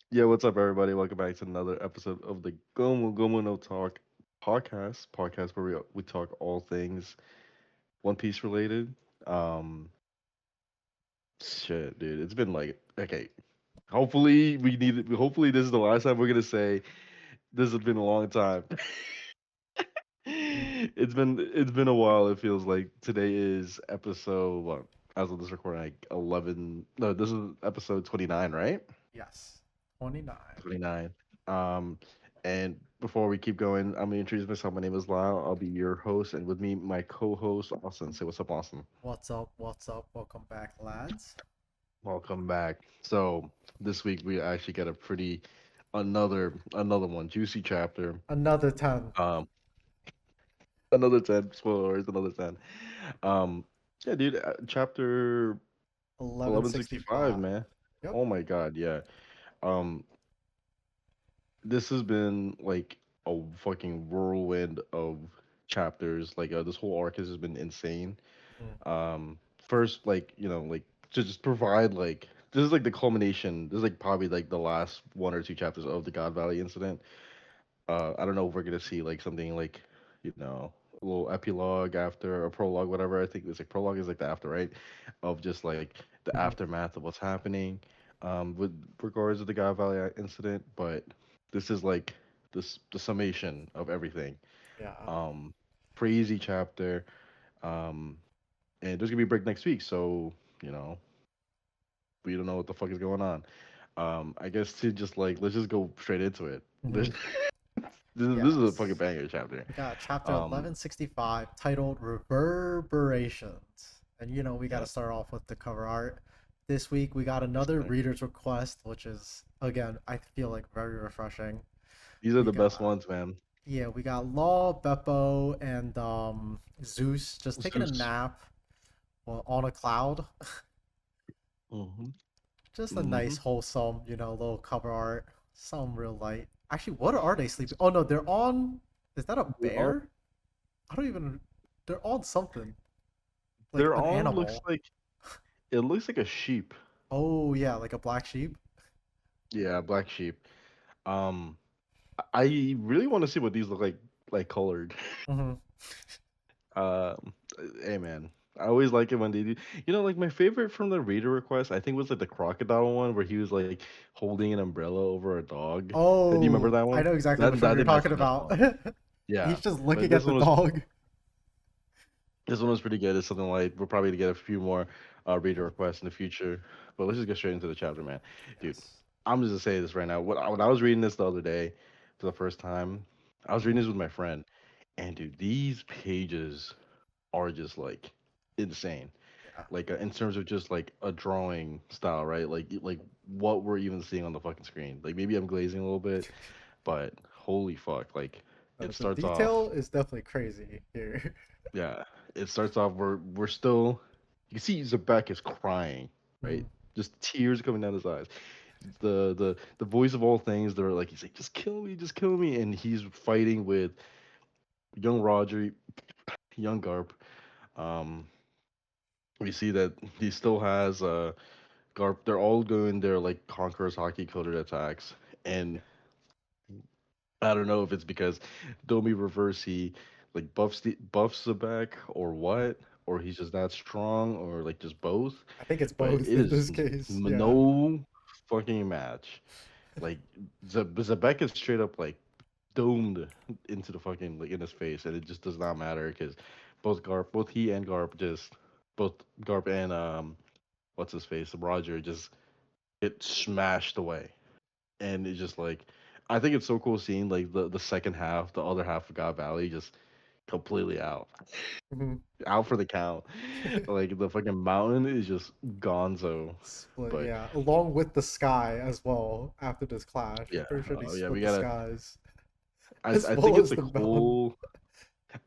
Yeah, what's up, everybody? Welcome back to another episode of the Gomu Gomu No Talk podcast where we talk all things One Piece related. Um, shit, dude, it's been like okay. Hopefully, we need. Hopefully, this is the last time we're gonna say this has been a long time. Mm. It's been a while. It feels like today is episode what? As of this recording, like 11. No, this is episode 29, right? Yes, 29. 29. Um, and before we keep going, I'm gonna introduce myself. My name is Lyle. I'll be your host, and with me, my co-host Austin. Say what's up, Austin. What's up? What's up? Welcome back, lads. Welcome back. So this week we actually got a pretty another one juicy chapter. Another 10. Um, another 10 spoilers. Another 10. Um, yeah, dude. Chapter 1165, 1165. man. Yep. Oh my God, yeah. Um, this has been like a fucking whirlwind of chapters. Like this whole arc has just been insane. Mm. First, like like to just provide like this is like the culmination. This is like probably like the last one or two chapters of the God Valley incident. I don't know if we're gonna see like something like a little epilogue after a prologue, whatever. I think it's like prologue is like the after, right? Of just like the Mhm. aftermath of what's happening, with regards to the God Valley incident. But this is like the summation of everything. Yeah. Um, Crazy chapter. Um, and there's gonna be a break next week, so you know we don't know what the fuck is going on. I guess to just like let's just go straight into it. Hmm. This this is a fucking Yes. banger chapter. We got chapter Um, 1165 titled Reverberations. And we got to yeah, start off with the cover art. This week we got another so reader's request, which is, again, I feel like very refreshing. these are We the best got ones, man. Yeah, we got Law, Beppo, and Zeus just taking a Zeus. nap, well, on a cloud. Hmm. Just a Hmm. nice, wholesome, little cover art. Some real light. Actually, what are they sleeping? Oh no, they're on. Is that a They're on. bear? I don't even. They're on something like They're an on. Looks animal. like it looks like a sheep. Oh yeah, like a black sheep. Yeah, black sheep. Um, I really want to see what these look like colored. Hmm. Um, hey man, I always like it when they do. Like my favorite from the reader request, I think was like the crocodile one where he was like holding an umbrella over a dog. Do you remember Oh, that I one? know exactly That which one that you're that's talking the best about. one. Yeah, He's just but looking at the dog. this one was pretty good. It's something like we're probably gonna get a few more reader requests in the future. But let's just get straight into the chapter, man. Dude, Yes. I'm just gonna say this right now. When I was reading this the other day for the first time, I was reading Mhm. this with my friend, and dude, these pages are just like insane. Yeah. Like in terms of just like a drawing style, right? Like what we're even seeing on the fucking screen. Like maybe I'm glazing a little bit, but holy fuck! Like it The starts off, detail is definitely crazy here. yeah. It starts off. We're still. You can see Zebek is crying, right? Mhm. Just tears coming down his eyes. The voice of all things. They're like he's like just kill me, and he's fighting with young Roger, young Garp. Um, we see that he still has Garp, they're all doing their like Conqueror's hockey coded attacks, and Yeah. I don't know if it's because Domi reverse he like buffs the back or Mhm. what, or he's just that strong, or like just both. I think it's But it both in is this case. Yeah. no fucking match. Like Zebek is straight up like domed into the fucking like in his face, and it just does not matter because both he and Garp just both Garp and what's his face Roger just get smashed away. And it's just like I think it's so cool seeing like the second half, the other half of God Valley just completely Mhm. out for the count. Like the fucking mountain is just gonzo. Split, But yeah. Along with the sky as well after this clash. I'm yeah, pretty sure they oh yeah, we split the gotta. skies as I think well it's as a the mountain. cool.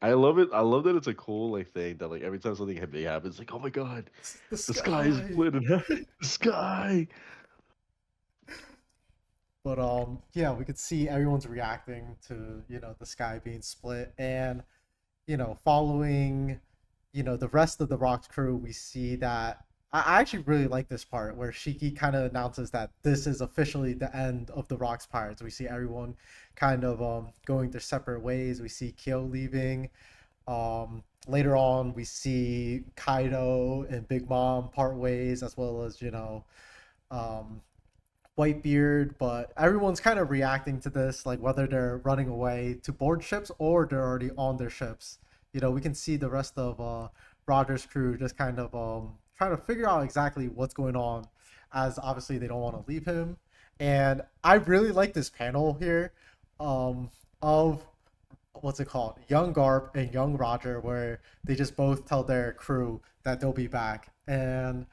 I love it. I love that it's a cool like thing that like every time something big happens, like oh my god, The the sky is sky. split in half. The sky. But yeah, we could see everyone's reacting to, the sky being split and following, the rest of the Rocks crew, we see that I actually really like this part where Shiki kind of announces that this is officially the end of the Rocks Pirates. We see everyone kind of going their separate ways. We see Kyo leaving. Later on, we see Kaido and Big Mom part ways, as well as um, Whitebeard. But everyone's kind of reacting to this, like whether they're running away to board ships or they're already on their ships. We can see the rest of Roger's crew just kind of trying to figure out exactly what's going on, as obviously they don't want to leave him. And I really like this panel here of what's it called, young Garp and young Roger, where they just both tell their crew that they'll be back. And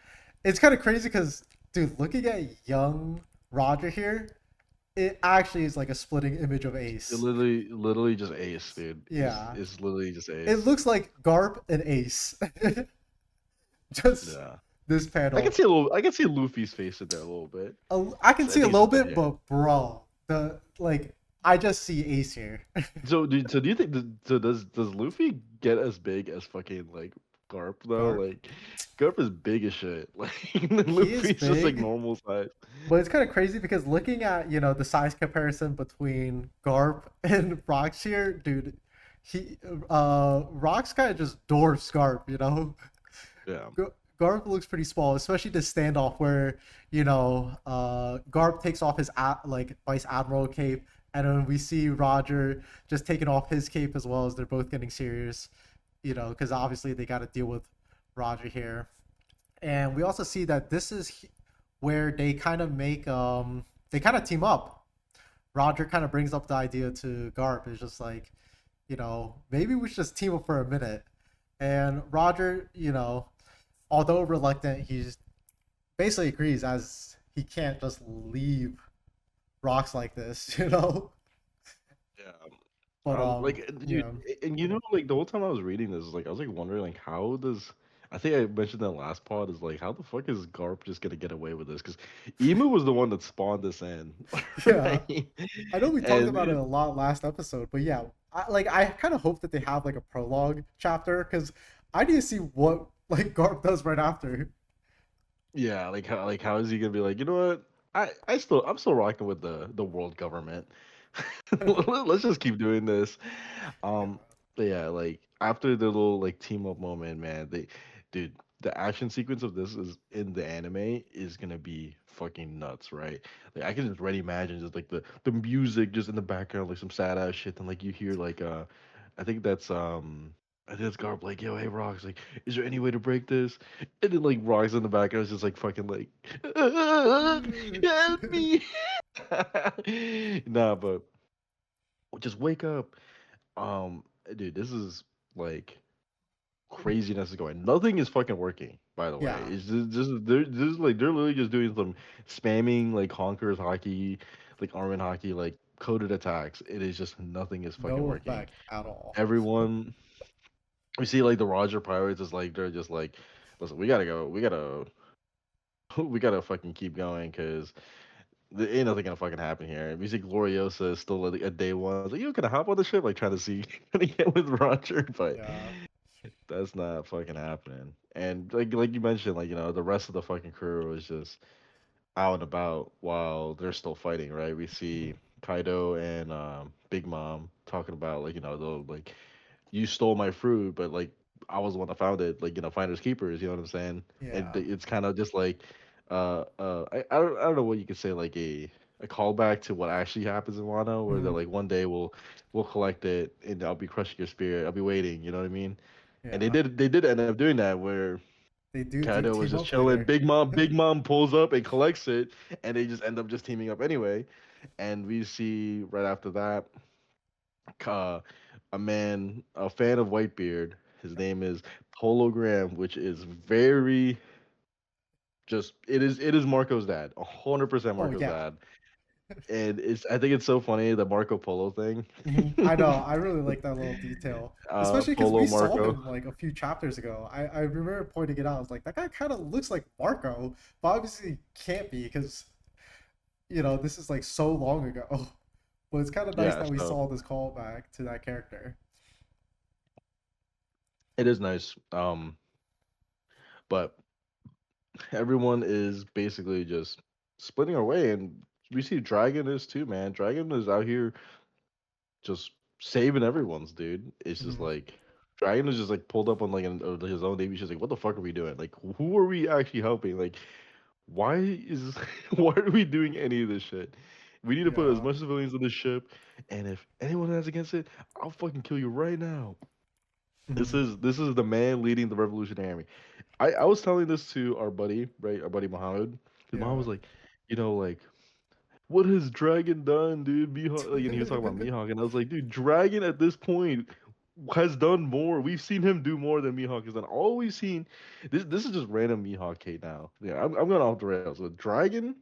it's kind of crazy because, dude, looking at young Roger here, it actually is like a splitting image of It Ace. literally just Ace, dude. Yeah, It's literally just it Ace. looks like Garp and Ace. Just Yeah. this I can panel. see a little. I can see Luffy's face in there a little bit. I can I see a think it's little just the bit, hair. but bro, the like I just see Ace here. So do you think so does Luffy get as big as fucking like Garp though? Garp, Like Garp is big as shit. Like he is Luffy's just like big, normal size. but it's kind of crazy because looking at the size comparison between Garp and Rox here, dude, he Rox kind of just dwarfs Garp. Yeah. Garp looks pretty small, especially the standoff where Garp takes off his like vice admiral cape, and then we see Roger just taking off his cape as well as they're both getting serious. Because obviously they got to deal with Roger here, and we also see that this is where they kind of they kind of team up. Roger kind of brings up the idea to Garp. It's just like, maybe we should just team up for a minute. And Roger, although reluctant, he's basically agrees as he can't just leave rocks like this. Yeah. But Dude, and like the whole time I was reading this, like I was like wondering, like how does I think I mentioned that last pod is like how the fuck is Garp just gonna get away with this? Because Emu was the one that spawned this in, yeah, right? I know we talked And about it a lot last episode, but yeah, I kind of hope that they have like a prologue chapter because I need to see what like Garp does right after. yeah, like how is he gonna be like, you know what? I'm still rocking with the world government. Let's just keep doing this. Yeah, Um, but yeah, like after the little like team up moment, man, dude, the action sequence of this is in the anime is gonna be fucking nuts, right? Like I can just already imagine just like the music just in the background, like some sad ass shit, and like you hear like I think that's I think it's Garb like, yo, hey Rocks, like, is there any way to break this? And then like Rocks in the background is just like fucking like help me. Nah, but just wake up. Dude, this is like craziness is going. Nothing is fucking working. By the way, yeah, it's they're literally just doing some spamming like honkers hockey, like arm hockey, like coded attacks. It is just nothing is fucking no working. effect at all. Everyone we see like the Roger Pirates is like they're just like, listen, we gotta go, we gotta fucking keep going because there ain't nothing gonna fucking happen here. We see Gloriosa is still like, a day one. I was like, you gonna hop on the ship, like trying to see, trying to get with Roger, but Yeah. that's not fucking happening. And like you mentioned, like the rest of the fucking crew is just out and about while they're still fighting, right? We see Kaido and Big Mom talking about like the like you stole my fruit, but like I was the one that found it, like finders keepers. You know what I'm saying? And Yeah. it's kind of just like I don't know what you could say, like a callback to what actually happens in Wano, where they're Mhm. like one day we'll collect it and I'll be crushing your spirit. I'll be waiting. You know what I mean? And Yeah. they did end up doing that where They do Kaido was team just up chilling. later. Big Mom pulls up and collects it, and they just end up just teaming up anyway. And we see right after that, uh, a fan of Whitebeard. His name is Hologram, which is very just it is Marco's dad, 100% Oh Marco's yeah. dad, and I think it's so funny the Marco Polo thing. I know. I really like that little detail, especially because Polo we saw Marco. him like a few chapters ago. I remember pointing it out. I was like, that guy kind of looks like Marco, but obviously can't be because this is like so long ago. But it's kind of nice Yeah, that we so saw this callback to that character. it is nice. But everyone is basically just splitting away, and we see Dragon is too, man. Dragon is out here just saving everyone's dude. It's just Mhm. like Dragon is just like pulled up on like his own navy. She's like, what the fuck are we doing? Like, who are we actually helping? Like, why is why are we doing any of this shit? We need to put as Yeah. much civilians on the ship, and if anyone has against it, I'll fucking kill you right now. Mhm. This is the man leading the revolutionary army. I was telling this to our buddy, right? Our buddy Muhammad. Because Muhammad Yeah. was like, like, what has Dragon done, dude? Mihawk, like, and he was talking about Mihawk, and I was like, dude, Dragon at this point has done more. We've seen him do more than Mihawk has done. All we've seen, this is just random Mihawk hate now. Yeah, I'm going off the rails. So Dragon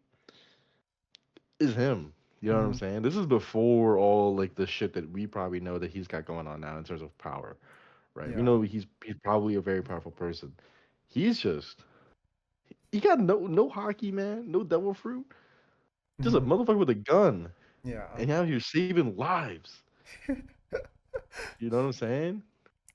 is him. You know what I'm Mhm. saying? This is before all like the shit that we probably know that he's got going on now in terms of power, right? We Yeah. know he's probably a very powerful person. He's just he got no hockey, man, no devil fruit, just a Mhm. motherfucker with a gun, Yeah. and now you're saving lives. You know what I'm saying?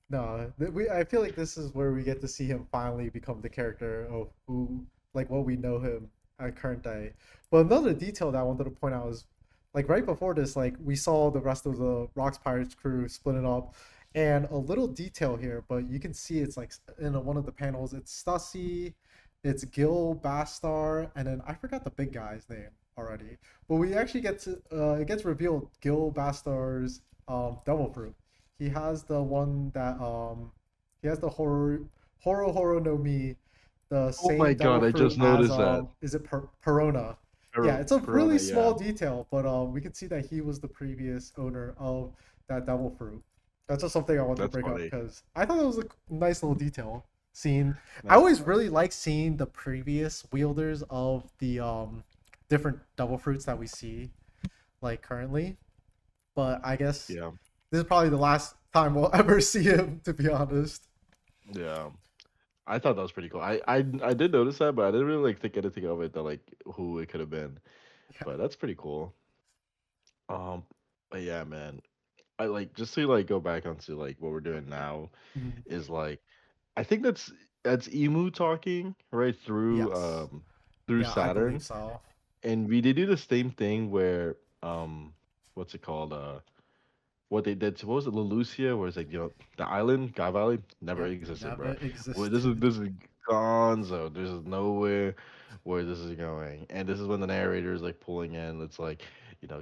No, I feel like this is where we get to see him finally become the character of who, like what we know him at current day. But another detail that I wanted to point out is, like right before this, like we saw the rest of the Rocks Pirates crew splitting up, and a little detail here, but you can see it's like in one of the panels, it's Stussy, it's Gil Bastar, and then I forgot the big guy's name already. But we actually get to it gets revealed Gil Bastar's devil fruit. He has the one that he has the horror no mi, the Oh my same devil god, I fruit just as noticed that. is it Perona? Yeah, it's a really Corona, small yeah, detail, but we can see that he was the previous owner of that devil fruit. That's just something I wanted to that's bring up funny. because I thought it was a nice little detail. Seeing, I That's always really like seeing the previous wielders of the different devil fruits that we see like currently. But I guess yeah, this is probably the last time we'll ever see him, to be honest. yeah. I thought that was pretty cool. I did notice that, but I didn't really like think anything of it that like who it could have been. Yeah. But that's pretty cool. Um, but yeah, man. I like just to like go back onto like what we're doing now Mhm. is like I think that's Emu talking right Yes. through Yeah, I believe Saturn, so. and we did do the same thing where what's it called what they did to what was it Lelucia where it's like the island God Valley never Yep. existed, bro. Never Well, existed. this is Gonzo. There's nowhere where this is going, and this is when the narrator is like pulling in. It's like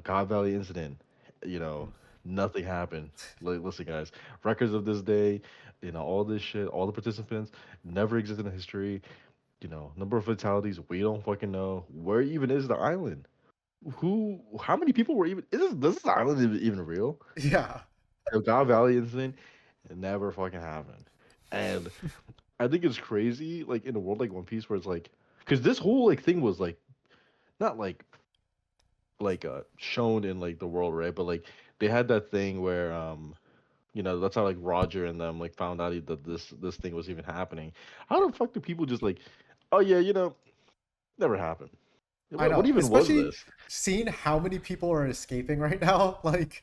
God Valley incident. You know Mhm. nothing happened. Like listen, guys, records of this day. All this shit, all the participants never existed in history. Number of fatalities we don't fucking know. Where even is the island? How many people were even is this island even real? Yeah. The God Valley incident it never fucking happened. And I think it's crazy, like in a world like One Piece, where it's like, because this whole like thing was like not shown in like the world, right? But like they had that thing where that's how like Roger and them like found out that this thing was even happening. How the fuck do people just like, oh yeah, never happened. I What know. even was Especially this? seeing how many people are escaping right now. Like,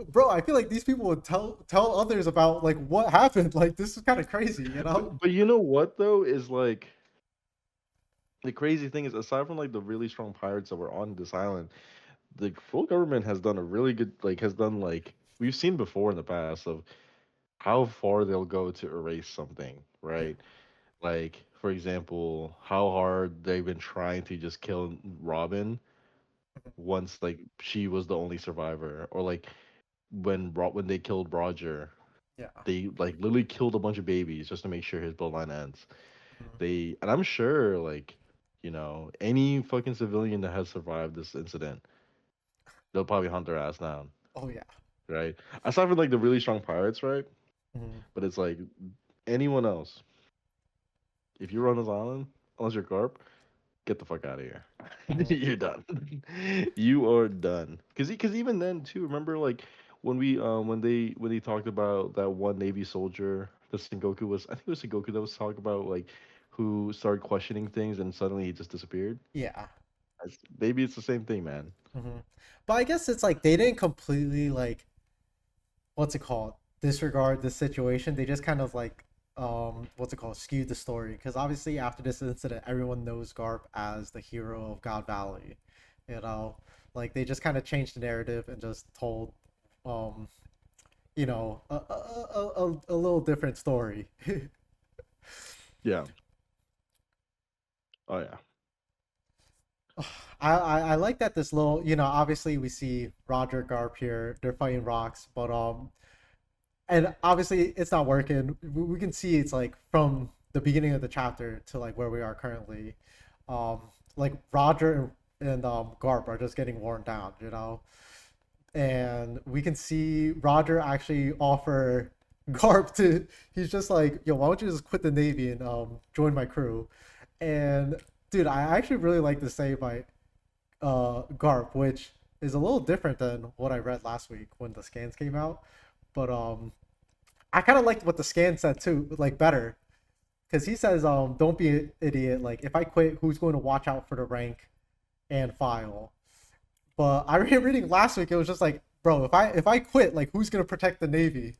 bro, I feel like these people would tell others about like what happened. Like, this is kind of crazy, you know? But you know what though is like the crazy thing is aside from like the really strong pirates that were on this island, the full government has done a really good has done like we've seen before in the past of how far they'll go to erase something, Yeah. right? Like for example, how hard they've been trying to just kill Robin once like she was the only survivor, or like when they killed Roger, Yeah. they like literally killed a bunch of babies just to make sure his bloodline ends. Mhm. And I'm sure like any fucking civilian that has survived this incident, they'll probably hunt their ass down, Oh yeah. right? Aside from like the really strong pirates, right? Mhm. But it's like anyone else, if you're on this island, unless you're Garp, get the fuck out of here. Mhm. You're done. You are done. Cause even then too, remember like when they talked about that one Navy soldier that Sengoku was, I think it was Sengoku that was talking about like who started questioning things and suddenly he just disappeared. Yeah. Maybe it's the same thing, man. Mhm. But I guess it's like they didn't completely like what's it called disregard the situation. They just kind of like what's it called, skewed the story, because obviously after this incident everyone knows Garp as the hero of God Valley, you know, like they just kind of changed the narrative and just told um a little different story. Yeah. Oh yeah. I like that this little, obviously we see Roger, Garp here, they're fighting rocks, but and obviously it's not working. We can see it's like from the beginning of the chapter to like where we are currently, um, like Roger and Garp are just getting worn down, and we can see Roger actually offer Garp to. He's just like, yo, why don't you just quit the Navy and join my crew? And dude, I actually really like the save by Garp, which is a little different than what I read last week when the scans came out. But I kind of liked what the scan said too, like better, because he says, don't be an idiot. Like if I quit, who's going to watch out for the rank and file? But I read reading last week, it was just like, bro, if I quit, like who's gonna protect the Navy?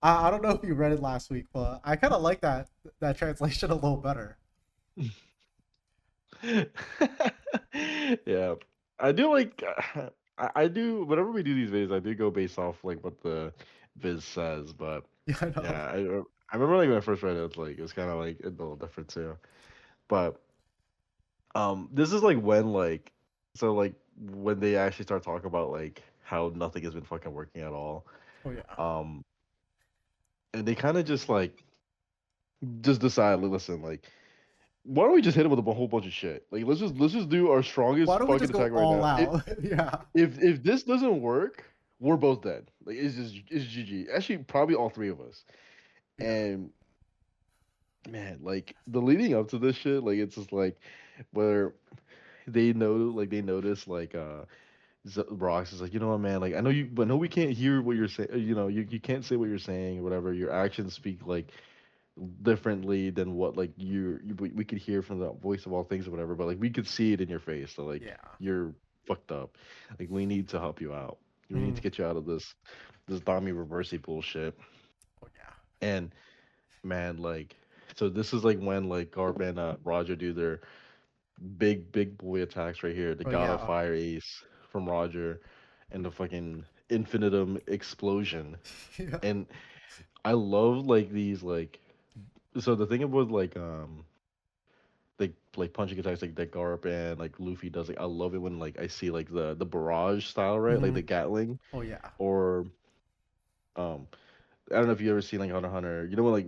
I don't know if you read it last week, but I kind of like that translation a little better. Yeah, I do like. I do whenever we do these videos. I do go based off like what the Viz says, but Yeah, I know. yeah, I remember like when I first read it, it's like it was kind of like a little different too. But this is like when like so like when they actually start talking about like how nothing has been fucking working at all. Oh yeah, Um, and they kind of just like just decide, like, listen, like why don't we just hit him with a whole bunch of shit? Like let's just do our why strongest don't we fucking just go attack right all now. out? Yeah, If this doesn't work, we're both dead. Like it's GG. Actually, probably all three of us. yeah, And man, like the leading up to this shit, like it's just like where they notice like Rox is like, you know what, man, like I know you, but no, we can't hear what you're saying. You know, you can't say what you're saying or whatever. Your actions speak like differently than what like we could hear from the voice of all things or whatever. But like we could see it in your face. So like yeah. you're fucked up. Like we need to help you out. We need Mm. to get you out of this Dami reversey bullshit. Oh yeah, And man, like so this is like when like Garp and Roger do their big boy attacks right here. The oh God of yeah, Fire Ace from Roger and the fucking infinitum explosion. yeah. And I love like these like so the thing about like punching attacks like that Garp and like Luffy does, like I love it when like I see like the barrage style, right? Like Mm-hmm. the Gatling Oh yeah, or um I don't know if you ever seen like Hunter x Hunter. You know when like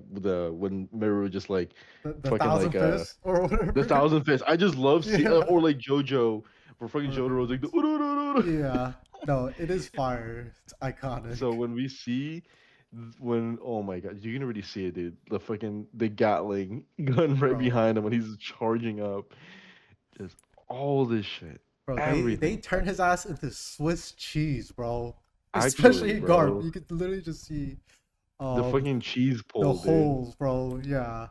when Miru just like the fucking thousand like fists or the whatever. thousand fists. I just love see Yeah, or like JoJo where fucking one of the Jotaro's like villains. the Yeah, no, it is fire. It's iconic, so when we see when oh my god, you can already see it, dude. The Gatling gun right bro. behind him when he's charging up. Just all this shit. Bro, they Everything. turn his ass into Swiss cheese, bro. Actually, Especially Garp. bro. You could literally just see The um fucking cheese the pull, dude. holes, bro. Yeah.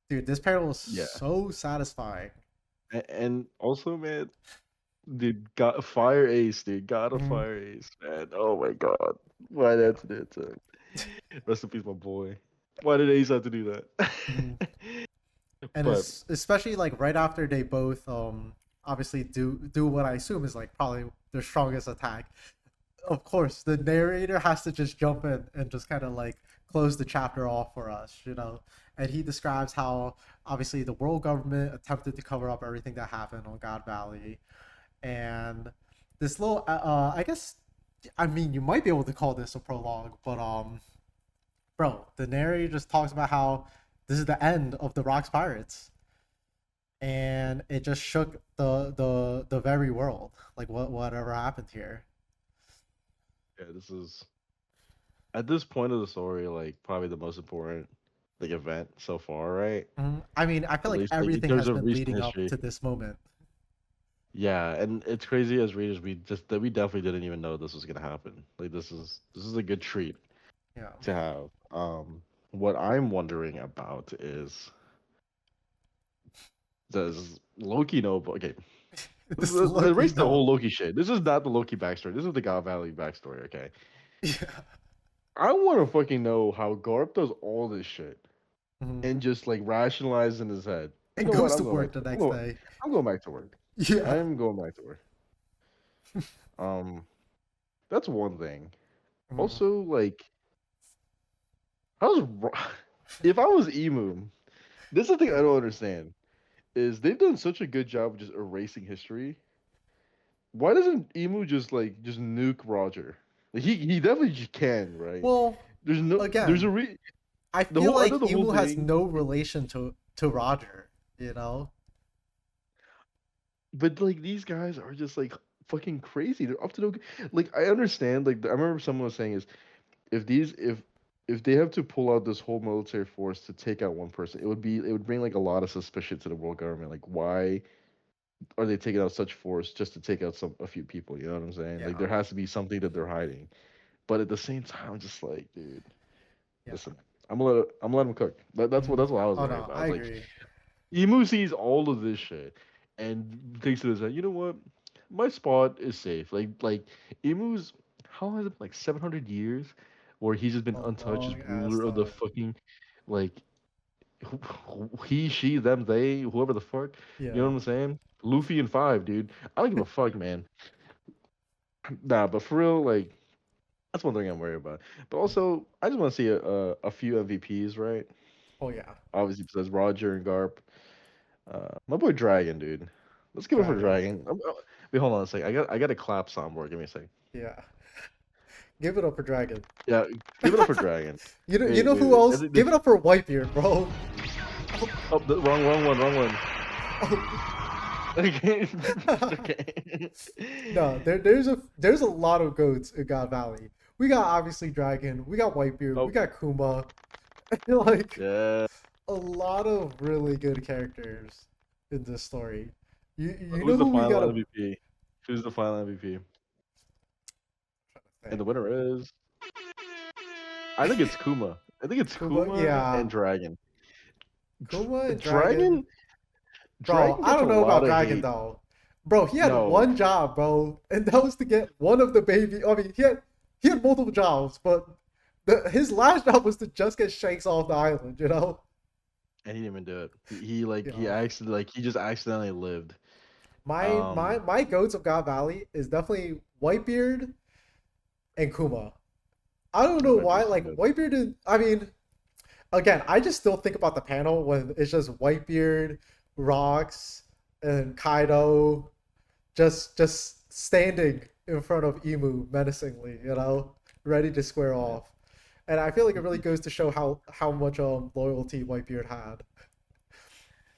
Dude, this panel was Yeah. so satisfying. And also, man, dude, got a fire ace, dude. Got a Mhm, fire ace, man. Oh my god. Why yeah. that's it? Rest in peace, my boy. Why did Ace have to do that? Mhm. And But it's especially like right after they both obviously do what I assume is like probably their strongest attack. Of course, the narrator has to just jump in and just kind of like close the chapter off for us. And he describes how obviously the world government attempted to cover up everything that happened on God Valley, and this little, I guess, I mean, you might be able to call this a prologue, but bro, the narrator just talks about how this is the end of the Rocks Pirates, and it just shook the very world. Like whatever happened here. yeah, this is at this point of the story, like probably the most important like event so far, right? I mean, I feel At like least like in everything terms has of been recent leading up history. to this moment. Yeah, and it's crazy as readers we definitely didn't even know this was gonna happen. Like this is a good treat Yeah, to have. What I'm wondering about is does Loki know? Okay, this let's lucky erase the no. whole Loki shit. This is not the Loki backstory. This is the God Valley backstory. Okay, Yeah, I want to fucking know how Garp does all this shit Mhm. and just like rationalize in his head. You And know what? goes I'm to going back work to the work. next day. I'm going back to work. Yeah. I'm going back to work. Um, that's one thing. Mhm. Also, like, how's if I was Emu, this is the thing I don't understand. Is they've done such a good job of just erasing history. Why doesn't Emu just nuke Roger? Like, he definitely just can, right? Well, There's a again, I the feel whole out of like the whole Emu has thing, no relation to Roger. You know. but like these guys are just like fucking crazy. They're up to no like I understand. Like I remember someone was saying is if these if they have to pull out this whole military force to take out one person, it would bring like a lot of suspicion to the world government. Like why are they taking out such force just to take out a few people? You know what I'm saying? Like Yeah. there has to be something that they're hiding. But at the same time, I'm just like, dude, Yeah. listen, I'm gonna let them cook. Mhm. That's what I was Oh worried no, about. I I was like, agree. Emu sees all of this shit and thinks to himself, you know what? My spot is safe. Like Emu's how has it been like 700 years where he's just been A untouched as long ass ruler of the time. fucking like he, she, them, they, whoever the fuck. You know Yeah. what I'm saying? Luffy and five, dude. I don't give a fuck, man. Nah, but for real, like that's one thing I'm worried about. But also, I just want to see a few MVPs, right? Oh yeah. Obviously, besides Roger and Garp. My boy Dragon, dude. Let's give it for Dragon. Dragon. Wait, hold on a second. I got a clap soundboard. Give me a second. Yeah. Give it up for Dragon. Yeah, give it up for Dragon. You know who Wait. I else? think Give this. it up for Whitebeard, bro. Oh, Oh, wrong one. oh. Okay, okay. No, there's a lot of goats in God Valley. We got obviously Dragon, we got Whitebeard, we Oh, got Kuma, like yeah. a lot of really good characters in this story. You know Who's the who we final gotta MVP? Who's the final MVP? And think? the winner is. I think it's Kuma. I think it's Kuma, Kuma and yeah, Dragon. Kuma and Dragon. Dragon. Bro, Dragon I gets a don't know lot about of Dragon hate. though. Bro, he had No, one job, bro, and that was to get one of the baby. I mean, he had multiple jobs, but his last job was to just get Shanks off the island. You know. and he didn't even do it. He like You know. he just accidentally lived. My Um, my goats of God Valley is definitely Whitebeard and Kuma. I don't know no, why. just Like good. Whitebeard is. I mean, again, I just still think about the panel when it's just Whitebeard, Rocks, and Kaido just standing in front of Emu menacingly, ready to square Yeah. off. And I feel like it really goes to show how much loyalty Whitebeard had.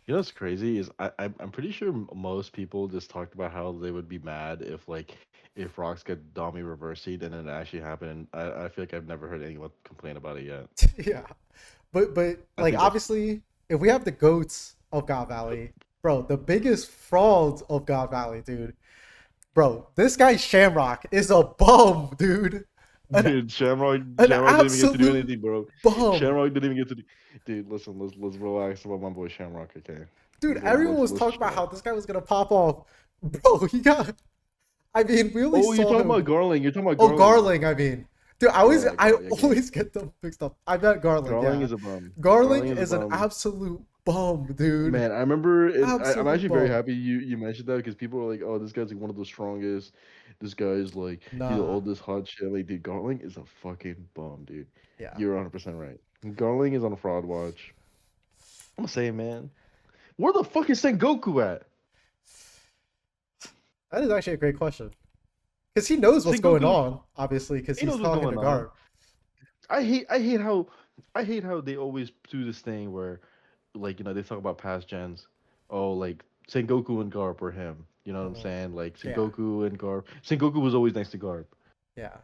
You know what's crazy is I'm pretty sure most people just talked about how they would be mad if like if rocks get Dami reversing and then it actually happened. And I feel like I've never heard anyone complain about it yet. Yeah, but I like think that's obviously, if we have the goats of God Valley, bro, the biggest frauds of God Valley, dude, bro, this guy Shamrock is a bum, dude, an dude. an Shamrock didn't even get to do absolute anything, bro. bum. Shamrock didn't even get to do. Dude, listen, let's relax about my boy Shamrock, okay? Dude, everyone was Let's talking about chill. how this guy was gonna pop off. Bro, he got. I mean, we only Oh, you're saw talking about him. Garling. You're talking about Oh, Garling. Garling, I mean. Dude, Yeah, I yeah. always get them mixed up. I meant Garling, Garling yeah. is a bum. Garling Garling is a is an bum. absolute bum, dude. Man, I remember it. I'm Absolute actually very bum. happy you mentioned that because people are like, "Oh, this guy's like one of the strongest. This guy's like he's Nah, all this hot shit." Like, dude, Garling is a fucking bum, dude. yeah. You're 100% right. Garling is on a fraud watch. I'm gonna say, man, where the fuck is Sengoku at? That is actually a great question. Because he knows what's going Sengoku, on, obviously, because he he's knows what's talking to going on. Garb. I hate how they always do this thing where like they talk about past gens. Oh, like Sengoku and Garp were him. You know what I'm Mhm. saying? Like Yeah, Sengoku and Garp. Sengoku was always next to Garp. yeah.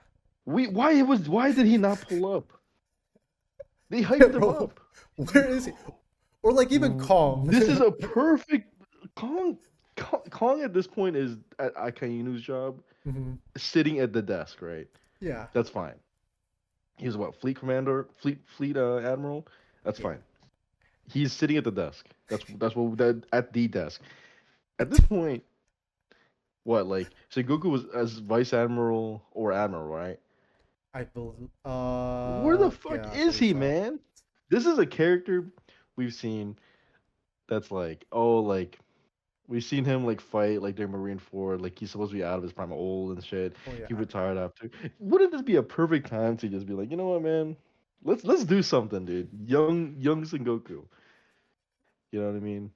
Why did he not pull up? They Yeah, hyped him bro, up. where is he? Or like even Kong. This is a perfect Kong. Kong at this point is at Akainu's job, Mhm. sitting at the desk. Right, Yeah, that's fine. He was what fleet commander, fleet admiral. That's yeah. fine. He's sitting at the desk. That's what that at the desk. At this point, what like Sengoku was as vice admiral or admiral, right? I believe. Where the fuck Yeah, I is believe he, so. man? This is a character we've seen that's like, oh, like we've seen him like fight like during Marine 4, like he's supposed to be out of his prime, old and shit. Oh He yeah. retired after. Wouldn't this be a perfect time to just be like, you know what, man? Let's do something, dude. Young Sengoku. You know what I mean?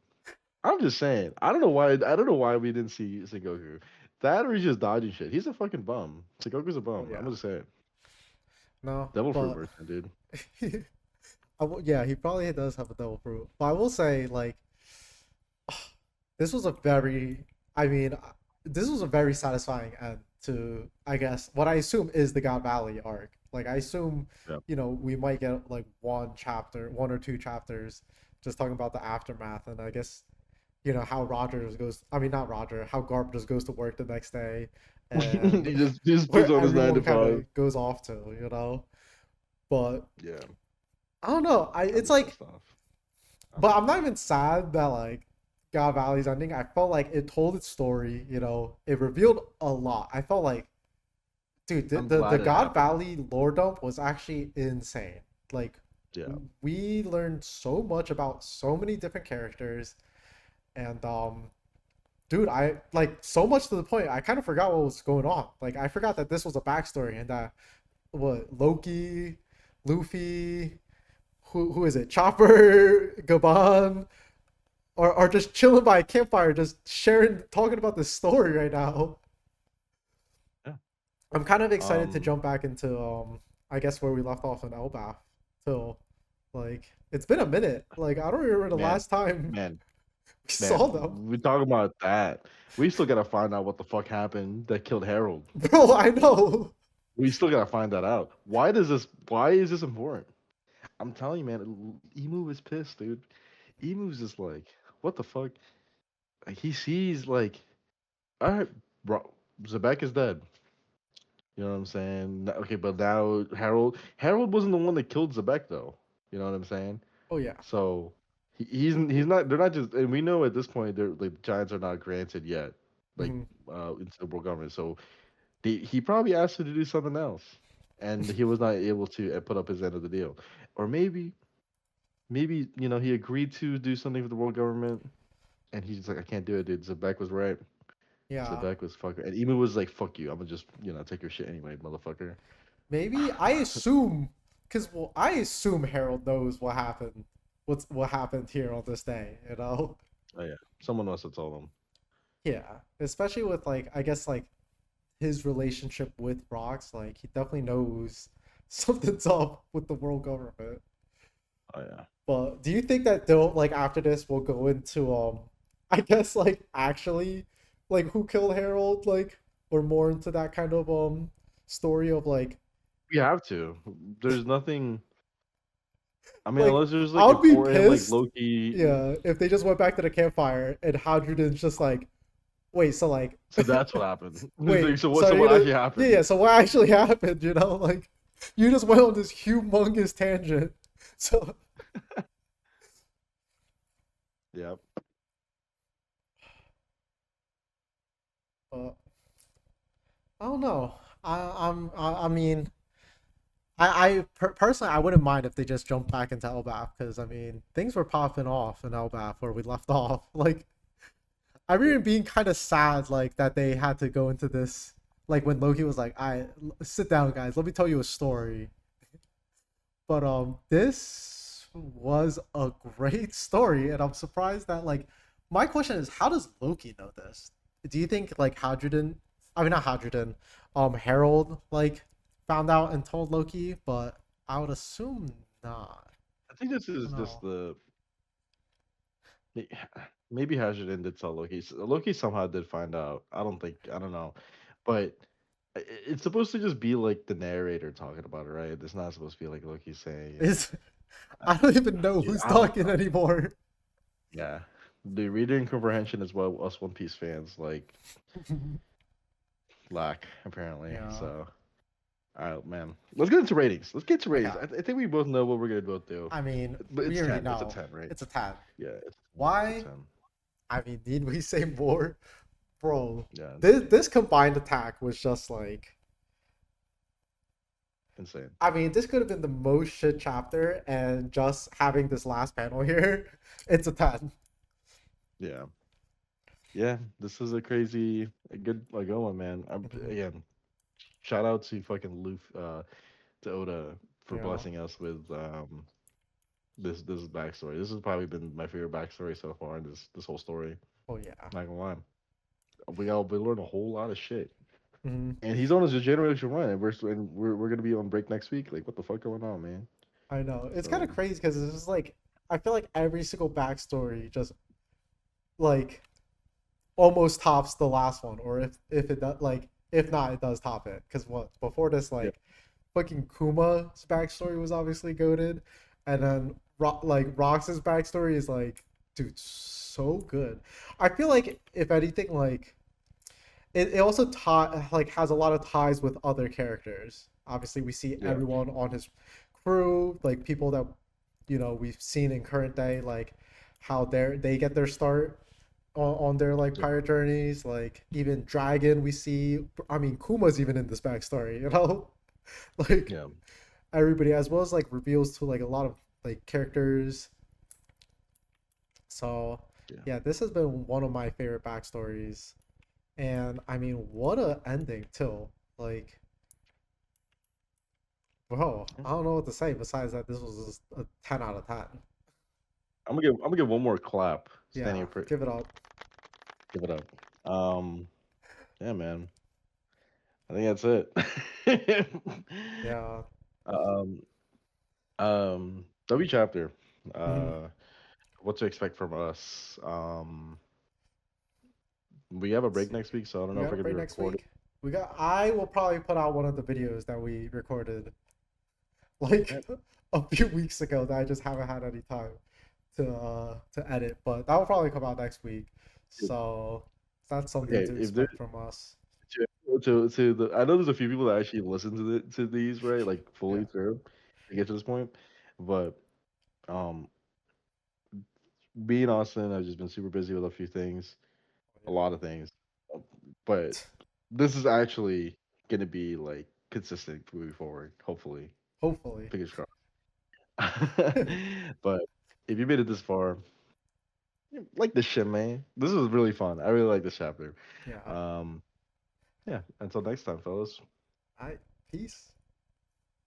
I'm just saying. I don't know why we didn't see Sengoku. That or he's just dodging shit. He's a fucking bum. Sengoku's a Oh bum. I'm yeah. gonna say it. No, Devil fruit but merchant, dude. yeah, he probably does have a double fruit. But I will say, like, this was a very, I mean, this was a very satisfying end to, I guess, what I assume is the God Valley arc. Like, I assume, Yeah. we might get like one chapter, one or two chapters, just talking about the aftermath, and I guess, how Roger just goes. I mean, not Roger. How Garp just goes to work the next day, he and just puts where on his nine everyone to kind five. of goes off to, But Yeah, I don't know. I'm It's just like, pissed off. I'm but I'm pissed not off. even sad that like God Valley's ending. I felt like it told its story. It revealed a lot. I felt like, dude, the I'm the, the glad it God happened. Valley lore dump was actually insane. Like, Yeah. we learned so much about so many different characters, and dude, I like so much to the point I kind of forgot what was going on. Like, I forgot that this was a backstory and that what Loki, Luffy, who is it? Chopper, Gaban, are just chilling by a campfire, just sharing, talking about this story right now. Yeah. I'm kind of excited to Um. jump back into I guess where we left off in Elbaf. So, like, it's been a minute. Like, I don't remember the Man. last time Man. we saw Man. them. We talking about that. We still gotta find out what the fuck happened that killed Harold. Bro, I know. We still gotta find that out. Why does this? Why is this important? I'm telling you, man. Emu is pissed, dude. Emu's just like, what the fuck? Like, he sees like, all right, bro, Zebek is dead. You know what I'm saying? Okay, but now Harold wasn't the one that killed Zebek though. You know what I'm saying? Oh yeah. So he's not. They're not just. And we know at this point, they're like the Giants are not granted yet, like Hmm. into the world government. So he probably asked her to do something else, and he was not able to put up his end of the deal, or maybe he agreed to do something for the world government, and he's just like, I can't do it, dude. Zebek was right. Yeah. Zebek was fucker, and Emu was like, fuck you. I'm gonna just take your shit anyway, motherfucker. Maybe I assume, because well, I assume Harold knows what happened. What happened here on this day? Oh yeah, someone must have told him. Yeah, especially with like I guess like his relationship with Rocks, like he definitely knows something's up with the world government. Oh yeah. But do you think that they'll like after this we'll go into I guess like actually like who killed Harold, like, or more into that kind of story of We have to. There's nothing. I mean, like unless there's I like would be important, like pissed, Loki. yeah, if they just went back to the campfire and Hadrian's just like, wait, so like So that's what happened. It's like, wait, so what? so So you're what gonna, actually yeah, happened? yeah, so what actually happened, like you just went on this humongous tangent. So Yeah. uh, I don't know. I mean, personally, I wouldn't mind if they just jumped back into Elbaf because I mean things were popping off in Elbaf where we left off. Like I Yeah. remember being kind of sad, like that they had to go into this, like when Loki was like, "I sit down, guys. Let me tell you a story." But this was a great story, and I'm surprised that like my question is, how does Loki know this? Do you think like Hadrian, I mean not Hadrian, Harold like found out and told Loki? But I would assume not. I think this I is don't just know. the may- maybe Hajiden did tell Loki. Loki somehow did find out. I don't think. I don't know, but it's supposed to just be like the narrator talking about it, right? It's not supposed to be like Loki saying it. Is I don't even know Yeah, who's I don't talking know. anymore. Yeah, the reading comprehension is what us One Piece fans like lack apparently. Yeah. So, all right, man. Let's get into ratings. Let's get to ratings. Okay. I think we both know what we're gonna both do, I mean, but we it's already 10. It's a know 10, right? it's a 10. Yeah, it's a Why? 10. I mean, need we say more? Bro, Yeah, this combined attack was just like insane. I mean, this could have been the most shit chapter, and just having this last panel here, it's a 10. Yeah, yeah. This is a crazy, a good one, man. Mhm. Again, shout out to fucking Luffy, to Oda for Yeah. blessing us with this backstory. This has probably been my favorite backstory so far in this whole story. Oh yeah. Not gonna lie, we learned a whole lot of shit. Mhm. And he's on his generation run, and we're gonna be on break next week. Like, what the fuck going on, man? I know. It's kind So of crazy because it's just like I feel like every single backstory just like almost tops the last one, or if it does, like if not, it does top it. Because what before this, yeah, like fucking Kuma's backstory was obviously goaded, and then like Rox's backstory is like, dude, so good. I feel like if anything, like it also like has a lot of ties with other characters. Obviously, we see yeah, everyone on his crew, like people that we've seen in current day, like how they get their start on their like yeah, pirate journeys. Like even Dragon, we see. I mean, Kuma's even in this backstory, like yeah, everybody, as well as like reveals to like a lot of like characters. So yeah. yeah, this has been one of my favorite backstories. And I mean, what a ending too. Like, bro, Yeah. I don't know what to say besides that this was just a 10 out of 10. I'm gonna give one more clap. Yeah, give it up. Give it up. Yeah, man. I think that's it. Yeah. um, W chapter. Mhm. What to expect from us? We have a Let's break see. next week, so I don't We know if got a we're gonna be break next recording. week. I will probably put out one of the videos that we recorded like Yeah, a few weeks ago that I just haven't had any time to edit, but that will probably come out next week. dude. So that's something Okay, to if there expect from us. to the I know there's a few people that actually listen to these, right, like Yeah. fully through to get to this point, but um, being Austin, I've just been super busy with a few things, a Yeah. lot of things, um, but this is actually gonna be like consistent moving forward. Hopefully, Hopefully. fingers crossed. But if you made it this far, like this shit, man. This was really fun. I really like this chapter. Yeah. Um, yeah. Until next time, fellas. I Peace.